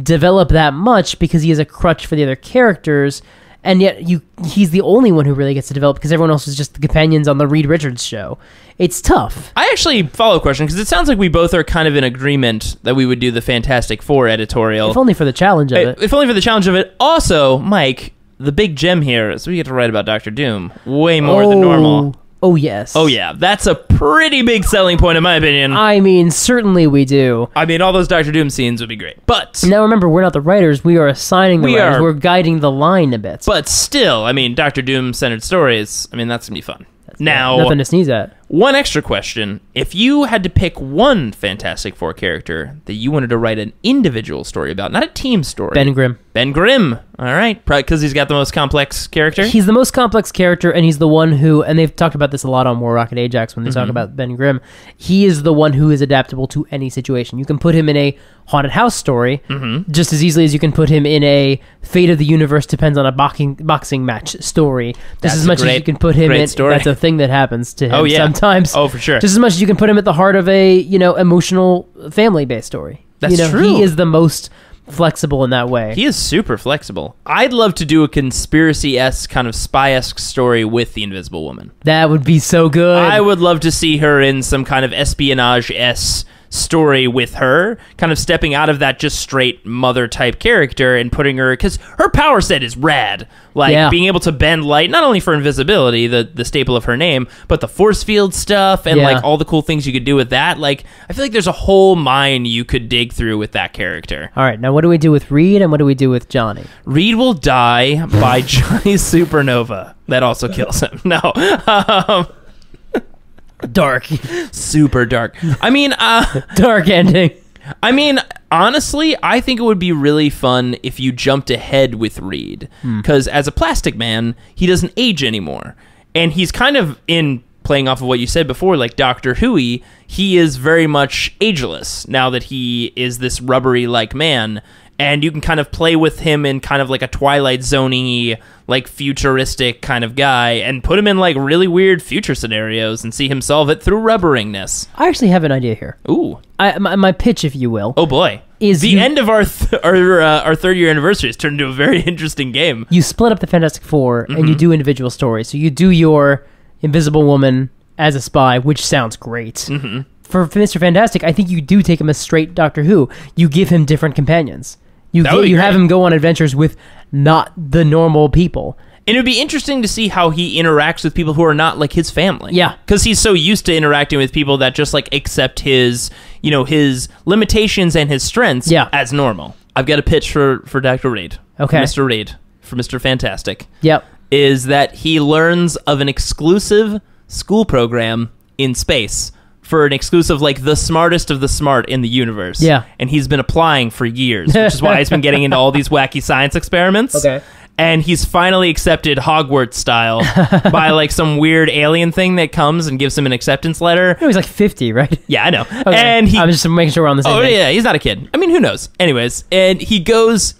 develop that much because he is a crutch for the other characters, and yet he's the only one who really gets to develop because everyone else is just the companions on the Reed Richards show. It's tough. I actually follow a question because it sounds like we both are kind of in agreement that we would do the Fantastic Four editorial. If only for the challenge of it. If only for the challenge of it. Also, Mike, the big gem here is we get to write about Dr. Doom way more than normal. Oh, yes. Oh, yeah. That's a pretty big selling point, in my opinion. I mean, certainly we do. I mean, all those Dr. Doom scenes would be great. But now remember, we're not the writers. We are assigning the writers. We're guiding the line a bit. But still, I mean, Dr. Doom-centered stories, I mean, that's going to be fun. Now, nothing to sneeze at. One extra question. If you had to pick one Fantastic Four character that you wanted to write an individual story about, not a team story. Ben Grimm. Ben Grimm. All right. Probably because he's got the most complex character? He's the most complex character, and he's the one who, and they've talked about this a lot on War Rocket Ajax when they talk about Ben Grimm, he is the one who is adaptable to any situation. You can put him in a haunted house story just as easily as you can put him in a Fate of the Universe depends on a boxing match story. Just as much as you can put him in, story. That's a thing that happens to him sometimes. Oh, for sure. Just as much as you can put him at the heart of a, emotional family-based story. That's true. He is the most flexible in that way. He is super flexible. I'd love to do a conspiracy-esque, kind of spy-esque story with the Invisible Woman. That would be so good. I would love to see her in some kind of espionage-esque story with her, kind of stepping out of that just straight mother-type character and putting her... Because her power set is rad. Like, being able to bend light, not only for invisibility, the staple of her name, but the force field stuff and, like, all the cool things you could do with that. Like, I feel like there's a whole mine you could dig through with that character. All right, now what do we do with Reed and what do we do with Johnny? Reed will die by Johnny's supernova. That also kills him. No. Dark. Super dark. I mean, dark ending. I mean, honestly, I think it would be really fun if you jumped ahead with Reed. Because as a Plastic Man, he doesn't age anymore. And he's kind of in playing off of what you said before, like Doctor Who-y, he is very much ageless now that he is this rubbery-like man, and you can kind of play with him in kind of like a Twilight Zone-y, like futuristic kind of guy, and put him in like really weird future scenarios and see him solve it through rubberingness. I actually have an idea here. Ooh. My pitch, if you will. Oh boy. Is the end of our third year anniversary has turned into a very interesting game. You split up the Fantastic Four and you do individual stories. So you do your Invisible Woman as a spy, which sounds great. Mm-hmm. For Mr. Fantastic, I think you do take him as straight Doctor Who. You give him different companions. You have him go on adventures with not the normal people. And it would be interesting to see how he interacts with people who are not like his family. Yeah. Because he's so used to interacting with people that just like accept his, his limitations and his strengths as normal. I've got a pitch for Dr. Reed. Okay. For Mr. Reed. For Mr. Fantastic. Yep. Is that he learns of an exclusive school program in space for an exclusive, like, the smartest of the smart in the universe. Yeah. And he's been applying for years, which is why he's been getting into all these wacky science experiments. Okay. And he's finally accepted Hogwarts style by, like, some weird alien thing that comes and gives him an acceptance letter. He was like 50, right? Yeah, I know. Okay. And I'm just making sure we're on the same page. Yeah, he's not a kid. I mean, who knows? Anyways, and he goes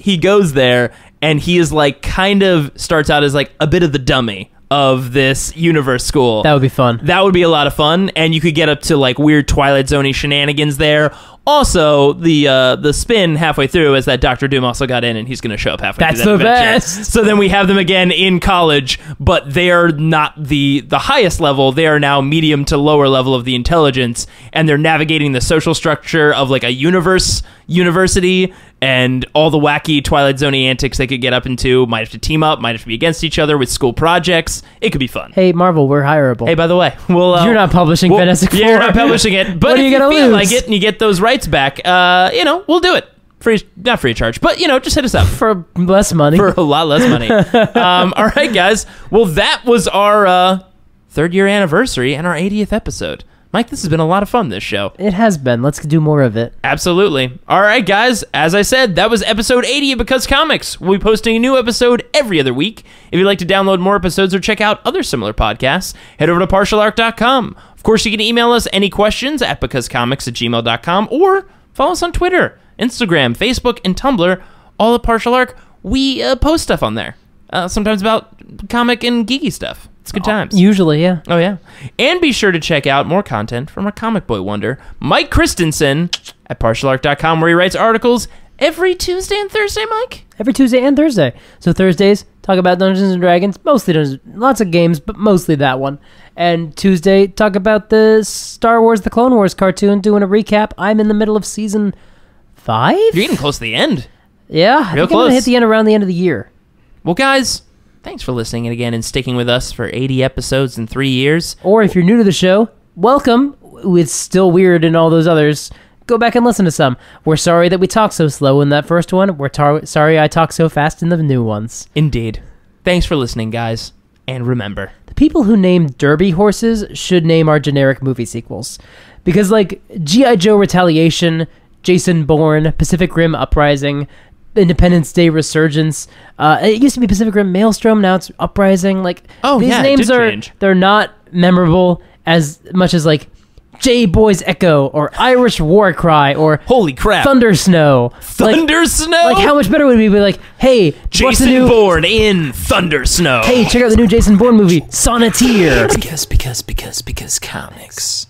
there, and he is, like, kind of starts out as, like, a bit of the dummy of this universe school. That would be fun. That would be a lot of fun, and you could get up to like weird Twilight Zone-y shenanigans there. Also, the spin halfway through is that Doctor Doom also got in, and he's going to show up halfway through that adventure. That's the best! So then we have them again in college, but they are not the highest level. They are now medium to lower level of the intelligence, and they're navigating the social structure of like a university, and all the wacky Twilight Zone antics they could get up into. Might have to team up, might have to be against each other with school projects. It could be fun. Hey, Marvel, we're hireable. Hey, by the way, you're not publishing Fantastic Four. Yeah, you're not publishing it. But what are if you you feel lose? like it and you get those rights back, we'll do it. Not free of charge, but just hit us up for less money. For a lot less money. All right, guys. Well, that was our third year anniversary and our 80th episode. Mike, this has been a lot of fun, this show. It has been. Let's do more of it. Absolutely. All right, guys. As I said, that was episode 80 of Because Comics. We'll be posting a new episode every other week. If you'd like to download more episodes or check out other similar podcasts, head over to partialarc.com. Of course, you can email us any questions at becausecomics@gmail.com or follow us on Twitter, Instagram, Facebook, and Tumblr. All at Partial Arc. We post stuff on there. Sometimes about comic and geeky stuff. It's good times. Usually, yeah. Oh, yeah. And be sure to check out more content from our comic boy wonder, Mike Christensen, at partialarc.com, where he writes articles every Tuesday and Thursday, Mike? Every Tuesday and Thursday. So Thursdays, talk about Dungeons & Dragons, mostly Dungeons, lots of games, but mostly that one. And Tuesday, talk about the Star Wars The Clone Wars cartoon, doing a recap. I'm in the middle of season 5? You're getting close to the end. Yeah, I think I'm going to hit the end around the end of the year. Well, guys, thanks for listening again and sticking with us for 80 episodes in 3 years. Or if you're new to the show, welcome. It's still weird in all those others. Go back and listen to some. We're sorry that we talk so slow in that first one. We're sorry I talk so fast in the new ones. Indeed. Thanks for listening, guys. And remember, the people who name Derby horses should name our generic movie sequels. Because, like, G.I. Joe Retaliation, Jason Bourne, Pacific Rim Uprising, Independence Day Resurgence. It used to be Pacific Rim Maelstrom. Now it's Uprising. Like, these names they're not memorable as much as like J Boy's Echo or Irish War Cry or holy crap, Thunder Snow. Thunder Snow. Like, how much better would it be like, hey, Jason Bourne in Thunder Snow. Hey, check out the new Jason Bourne movie, Sonneteer. Because comics.